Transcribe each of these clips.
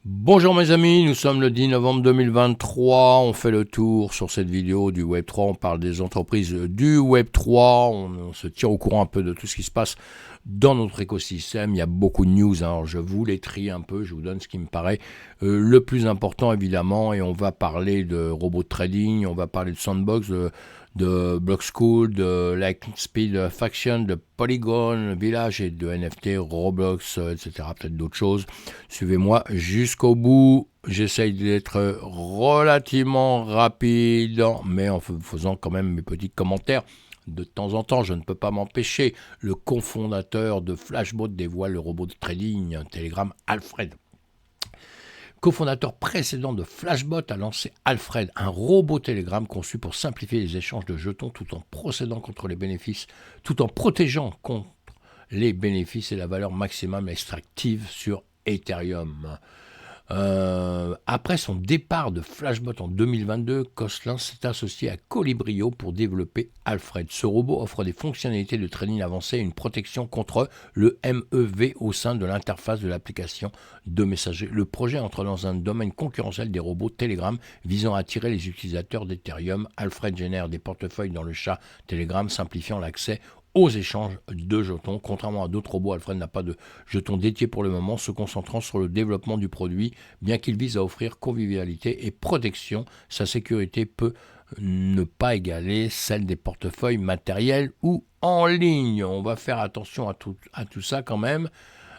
Bonjour mes amis, nous sommes le 10 novembre 2023, on fait le tour sur cette vidéo du Web3, on parle des entreprises du Web3, on se tient au courant un peu de tout ce qui se passe dans notre écosystème. Il y a beaucoup de news, alors je vous les trie un peu, je vous donne ce qui me paraît le plus important évidemment, et on va parler de robots de trading, on va parler de Sandbox, de Block School, de Lightspeed Faction, de Polygon Village et de NFT, Roblox, etc. Peut-être d'autres choses. Suivez-moi jusqu'au bout. J'essaye d'être relativement rapide, mais en faisant quand même mes petits commentaires. De temps en temps, je ne peux pas m'empêcher. Le cofondateur de Flashbot dévoile le robot de trading Telegram Alfred. Cofondateur précédent de Flashbot a lancé Alfred, un robot Telegram conçu pour simplifier les échanges de jetons tout en procédant contre les bénéfices, tout en protégeant contre les bénéfices et la valeur maximum extractive sur Ethereum. Après son départ de Flashbot en 2022, Coslin s'est associé à Colibrio pour développer Alfred. Ce robot offre des fonctionnalités de trading avancées et une protection contre le MEV au sein de l'interface de l'application de messagerie. Le projet entre dans un domaine concurrentiel des robots Telegram visant à attirer les utilisateurs d'Ethereum. Alfred génère des portefeuilles dans le chat Telegram, simplifiant l'accès aux échanges de jetons. Contrairement à d'autres robots, Alfred n'a pas de jetons dédiés pour le moment, se concentrant sur le développement du produit. Bien qu'il vise à offrir convivialité et protection, sa sécurité peut ne pas égaler celle des portefeuilles matériels ou en ligne. On va faire attention à tout ça quand même.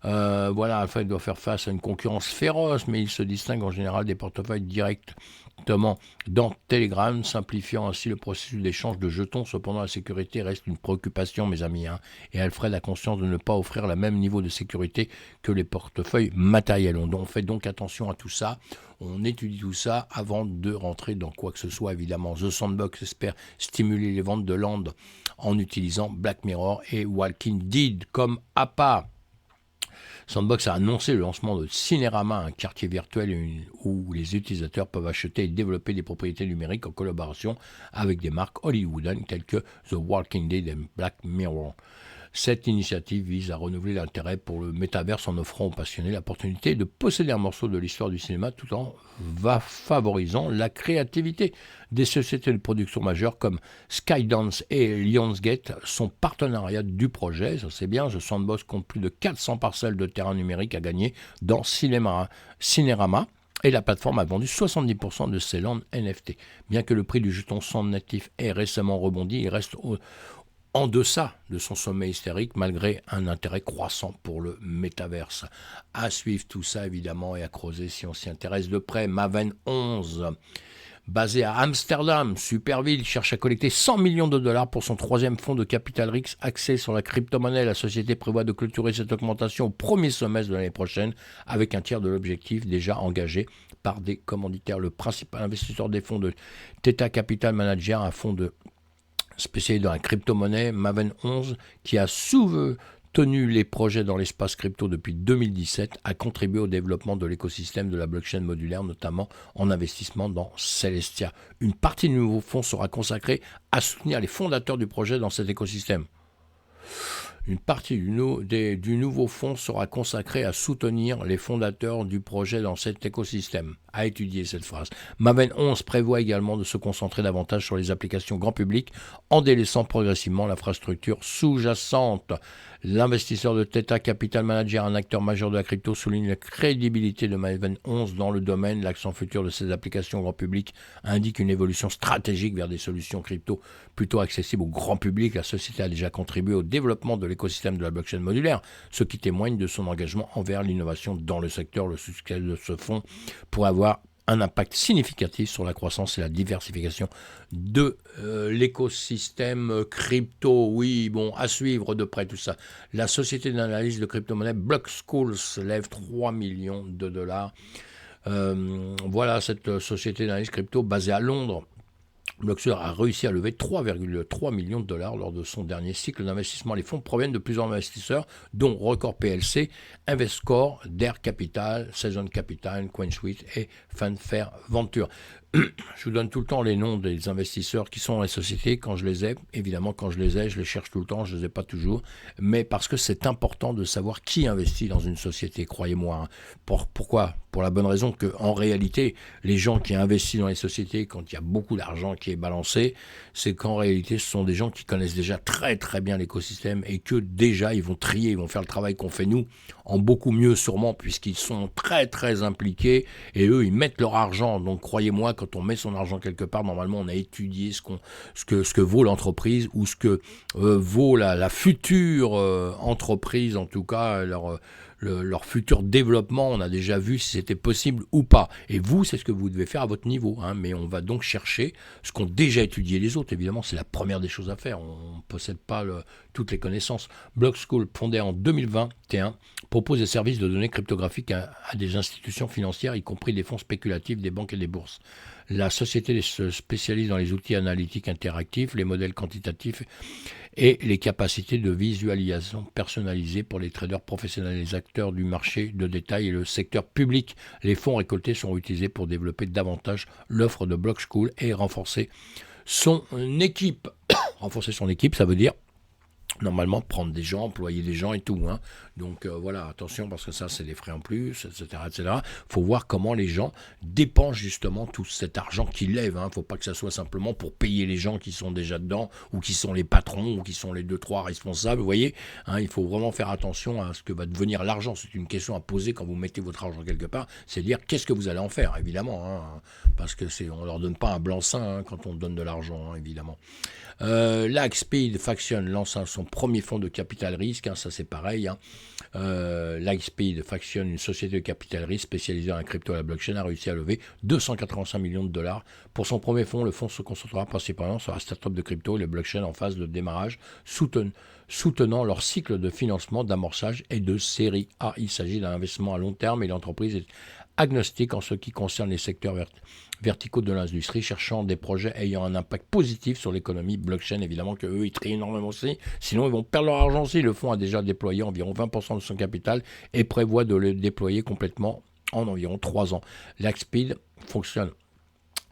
Voilà, Alfred doit faire face à une concurrence féroce, mais il se distingue en général des portefeuilles directement dans Telegram, simplifiant ainsi le processus d'échange de jetons. Cependant, la sécurité reste une préoccupation, mes amis, et Alfred a conscience de ne pas offrir le même niveau de sécurité que les portefeuilles matériels. On fait donc attention à tout ça. On étudie tout ça avant de rentrer dans quoi que ce soit, évidemment. The Sandbox espère stimuler les ventes de land en utilisant Black Mirror et Walking Dead comme appât. Sandbox a annoncé le lancement de Cinerama, un quartier virtuel où les utilisateurs peuvent acheter et développer des propriétés numériques en collaboration avec des marques hollywoodiennes telles que The Walking Dead et Black Mirror. Cette initiative vise à renouveler l'intérêt pour le métaverse en offrant aux passionnés l'opportunité de posséder un morceau de l'histoire du cinéma tout en favorisant la créativité. Des sociétés de production majeures comme Skydance et Lionsgate sont partenariats du projet. Ça c'est bien, The Sandbox compte plus de 400 parcelles de terrain numérique à gagner dans Cinerama. Et la plateforme a vendu 70% de ses lands NFT. Bien que le prix du jeton Sand natif ait récemment rebondi, il reste en deçà de son sommet hystérique, malgré un intérêt croissant pour le métaverse. À suivre tout ça, évidemment, et à creuser si on s'y intéresse de près. Maven 11, basé à Amsterdam, Superville, cherche à collecter 100 millions de dollars pour son troisième fonds de capital risque axé sur la crypto-monnaie. La société prévoit de clôturer cette augmentation au premier semestre de l'année prochaine, avec un tiers de l'objectif déjà engagé par des commanditaires. Le principal investisseur des fonds de Theta Capital Manager, un fonds spécialisé dans la crypto-monnaie, Maven 11, qui a soutenu les projets dans l'espace crypto depuis 2017, a contribué au développement de l'écosystème de la blockchain modulaire, notamment en investissement dans Celestia. Une partie du nouveau fonds sera consacrée à soutenir les fondateurs du projet dans cet écosystème. Une partie du nouveau fonds sera consacrée à soutenir les fondateurs du projet dans cet écosystème. À étudier cette phrase. Maven 11 prévoit également de se concentrer davantage sur les applications grand public en délaissant progressivement l'infrastructure sous-jacente. L'investisseur de Theta Capital Manager, un acteur majeur de la crypto, souligne la crédibilité de Maven 11 dans le domaine. L'accent futur de ces applications grand public indique une évolution stratégique vers des solutions crypto plutôt accessibles au grand public. La société a déjà contribué au développement de l'écosystème de la blockchain modulaire, ce qui témoigne de son engagement envers l'innovation dans le secteur. Le succès de ce fonds pourrait avoir un impact significatif sur la croissance et la diversification de l'écosystème crypto. Oui, bon, à suivre de près tout ça. La société d'analyse de crypto-monnaie Block School lève 3 millions de dollars. Voilà, cette société d'analyse crypto basée à Londres. Blockster a réussi à lever 3,3 millions de dollars lors de son dernier cycle d'investissement. Les fonds proviennent de plusieurs investisseurs, dont Record PLC, Investcore, Dare Capital, Saison Capital, QuenSuite et Fanfare Venture. Je vous donne tout le temps les noms des investisseurs qui sont dans les sociétés quand je les ai. Évidemment, quand je les ai, je les cherche tout le temps, je ne les ai pas toujours. Mais parce que c'est important de savoir qui investit dans une société, croyez-moi. Hein. Pourquoi ? Pour la bonne raison qu'en réalité, les gens qui investissent dans les sociétés, quand il y a beaucoup d'argent qui est balancé, c'est qu'en réalité, ce sont des gens qui connaissent déjà très très bien l'écosystème et que déjà, ils vont trier, ils vont faire le travail qu'on fait nous, en beaucoup mieux sûrement, puisqu'ils sont très très impliqués et eux, ils mettent leur argent. Donc croyez-moi, quand on met son argent quelque part, normalement, on a étudié ce que vaut l'entreprise ou ce que vaut la future entreprise, en tout cas, leur futur développement. On a déjà vu si c'était possible ou pas. Et vous, c'est ce que vous devez faire à votre niveau. Hein. Mais on va donc chercher ce qu'ont déjà étudié les autres. Évidemment, c'est la première des choses à faire. On ne possède pas toutes les connaissances. Block School, fondé en 2021, propose des services de données cryptographiques à des institutions financières, y compris des fonds spéculatifs, des banques et des bourses. La société se spécialise dans les outils analytiques interactifs, les modèles quantitatifs et les capacités de visualisation personnalisées pour les traders professionnels, les acteurs du marché de détail et le secteur public. Les fonds récoltés sont utilisés pour développer davantage l'offre de Block School et renforcer son équipe. Renforcer son équipe, ça veut dire normalement prendre des gens, employer des gens et tout. Hein. Donc voilà, attention parce que ça c'est des frais en plus, etc. Il faut voir comment les gens dépensent justement tout cet argent qu'ils lèvent. Il ne faut pas que ça soit simplement pour payer les gens qui sont déjà dedans ou qui sont les patrons ou qui sont les 2-3 responsables. Vous voyez, hein, il faut vraiment faire attention à ce que va devenir l'argent. C'est une question à poser quand vous mettez votre argent quelque part. C'est dire qu'est-ce que vous allez en faire, évidemment. Hein, parce que on ne leur donne pas un blanc-seing hein, quand on donne de l'argent, hein, évidemment. Lightspeed Faction lance son premier fonds de capital risque, hein, ça c'est pareil. Hein. Lightspeed Faction, une société de capital risque spécialisée dans la crypto et la blockchain, a réussi à lever 285 millions de dollars. Pour son premier fonds, le fonds se concentrera principalement sur la start-up de crypto et les blockchains en phase de démarrage, soutenant leur cycle de financement, d'amorçage et de série A. Il s'agit d'un investissement à long terme et l'entreprise est agnostique en ce qui concerne les secteurs verticaux de l'industrie, cherchant des projets ayant un impact positif sur l'économie blockchain. Évidemment qu'eux, ils trient énormément aussi, sinon ils vont perdre leur argent aussi. Le fonds a déjà déployé environ 20% de son capital et prévoit de le déployer complètement en environ 3 ans. Lightspeed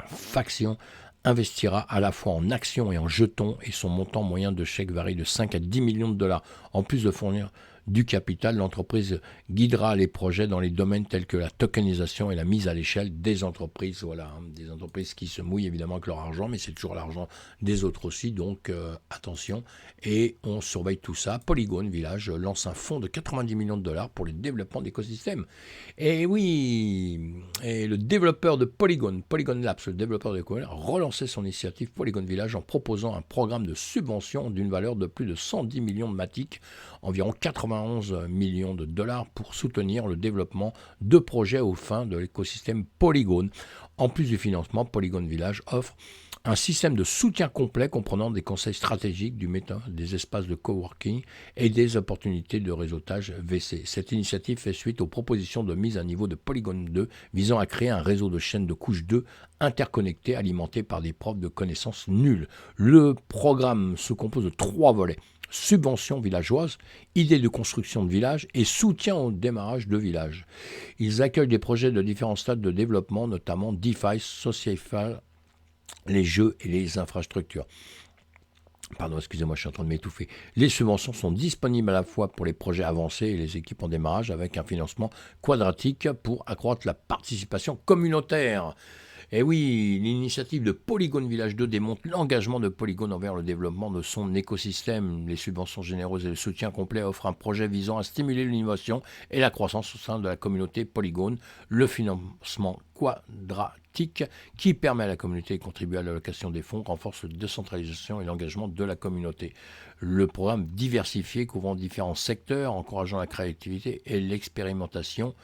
Faction investira à la fois en actions et en jetons et son montant moyen de chèque varie de 5 à 10 millions de dollars. En plus de fournir du capital, l'entreprise guidera les projets dans les domaines tels que la tokenisation et la mise à l'échelle des entreprises. Voilà, hein, des entreprises qui se mouillent évidemment avec leur argent, mais c'est toujours l'argent des autres aussi, donc attention. Et on surveille tout ça. Polygon Village lance un fonds de 90 millions de dollars pour le développement d'écosystèmes. Et oui, et le développeur de Polygon Labs, le développeur de Polygon, a relancé son initiative Polygon Village en proposant un programme de subvention d'une valeur de plus de 110 millions de Matic, environ 91 millions de dollars pour soutenir le développement de projets au sein de l'écosystème Polygon. En plus du financement, Polygon Village offre un système de soutien complet comprenant des conseils stratégiques, du méta, des espaces de coworking et des opportunités de réseautage VC. Cette initiative fait suite aux propositions de mise à niveau de Polygon 2 visant à créer un réseau de chaînes de couche 2 interconnectés alimentés par des profs de connaissances nulles. Le programme se compose de 3 volets. Subventions villageoises, idées de construction de villages et soutien au démarrage de villages. Ils accueillent des projets de différents stades de développement, notamment DeFi, Sociétal, les jeux et les infrastructures. Pardon, excusez-moi, je suis en train de m'étouffer. Les subventions sont disponibles à la fois pour les projets avancés et les équipes en démarrage avec un financement quadratique pour accroître la participation communautaire. Et oui, l'initiative de Polygon Village 2 démontre l'engagement de Polygon envers le développement de son écosystème. Les subventions généreuses et le soutien complet offrent un projet visant à stimuler l'innovation et la croissance au sein de la communauté Polygon. Le financement quadratique qui permet à la communauté de contribuer à l'allocation des fonds renforce la décentralisation et l'engagement de la communauté. Le programme diversifié couvrant différents secteurs, encourageant la créativité et l'expérimentation.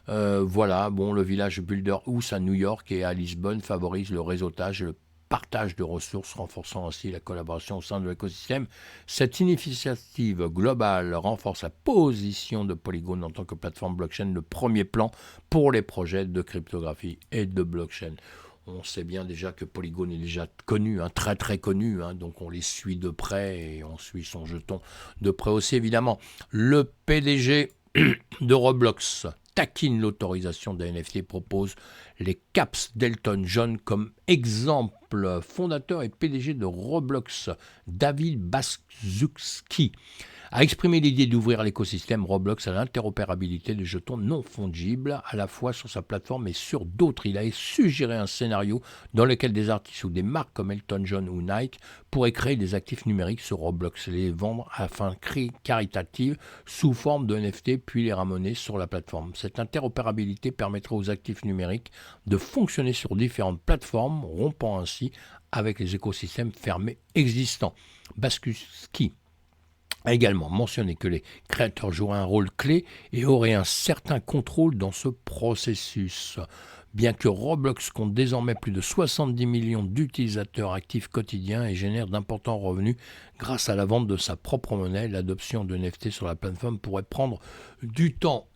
Voilà, bon, le village Builder House à New York et à Lisbonne favorise le réseautage et le partage de ressources, renforçant ainsi la collaboration au sein de l'écosystème. Cette initiative globale renforce la position de Polygon en tant que plateforme blockchain de premier plan pour les projets de cryptographie et de blockchain. On sait bien déjà que Polygon est déjà connu, hein, très très connu, hein, donc on les suit de près et on suit son jeton de près aussi évidemment. Le PDG de Roblox, taquine l'autorisation des NFT, propose les caps d'Elton John comme exemple. Fondateur et PDG de Roblox, David Baszucki, a exprimé l'idée d'ouvrir l'écosystème Roblox à l'interopérabilité des jetons non fongibles à la fois sur sa plateforme et sur d'autres. Il a suggéré un scénario dans lequel des artistes ou des marques comme Elton John ou Nike pourraient créer des actifs numériques sur Roblox et les vendre à fin caritative sous forme de NFT puis les ramener sur la plateforme. Cette interopérabilité permettrait aux actifs numériques de fonctionner sur différentes plateformes, rompant ainsi avec les écosystèmes fermés existants. Baszucki a également mentionné que les créateurs joueraient un rôle clé et auraient un certain contrôle dans ce processus. Bien que Roblox compte désormais plus de 70 millions d'utilisateurs actifs quotidiens et génère d'importants revenus grâce à la vente de sa propre monnaie, l'adoption de NFT sur la plateforme pourrait prendre du temps.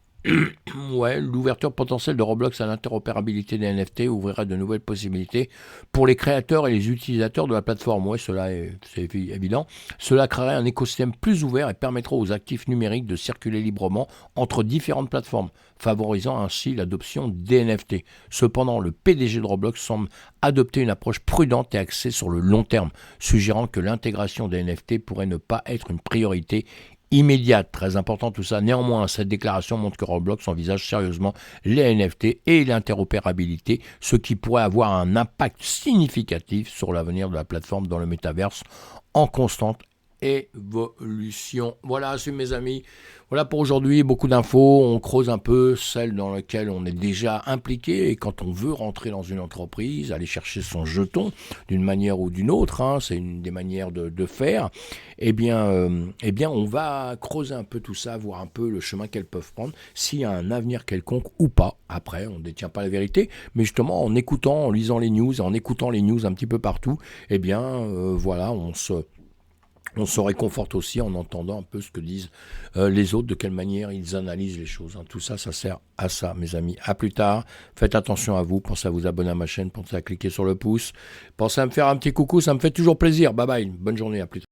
Ouais, l'ouverture potentielle de Roblox à l'interopérabilité des NFT ouvrirait de nouvelles possibilités pour les créateurs et les utilisateurs de la plateforme. Ouais, c'est évident. Cela créerait un écosystème plus ouvert et permettrait aux actifs numériques de circuler librement entre différentes plateformes, favorisant ainsi l'adoption des NFT. Cependant, le PDG de Roblox semble adopter une approche prudente et axée sur le long terme, suggérant que l'intégration des NFT pourrait ne pas être une priorité immédiate, très important tout ça. Néanmoins, cette déclaration montre que Roblox envisage sérieusement les NFT et l'interopérabilité, ce qui pourrait avoir un impact significatif sur l'avenir de la plateforme dans le métaverse en constante évolution. Voilà, c'est mes amis. Voilà pour aujourd'hui, beaucoup d'infos. On creuse un peu celles dans lesquelles on est déjà impliqué. Et quand on veut rentrer dans une entreprise, aller chercher son jeton d'une manière ou d'une autre, hein, c'est une des manières de faire, eh bien, on va creuser un peu tout ça, voir un peu le chemin qu'elles peuvent prendre, s'il y a un avenir quelconque ou pas. Après, on ne détient pas la vérité, mais justement, en écoutant, en lisant les news, en écoutant les news un petit peu partout, eh bien, voilà, on se réconforte aussi en entendant un peu ce que disent les autres, de quelle manière ils analysent les choses. Tout ça, ça sert à ça, mes amis. À plus tard. Faites attention à vous. Pensez à vous abonner à ma chaîne. Pensez à cliquer sur le pouce. Pensez à me faire un petit coucou. Ça me fait toujours plaisir. Bye bye. Bonne journée. À plus tard.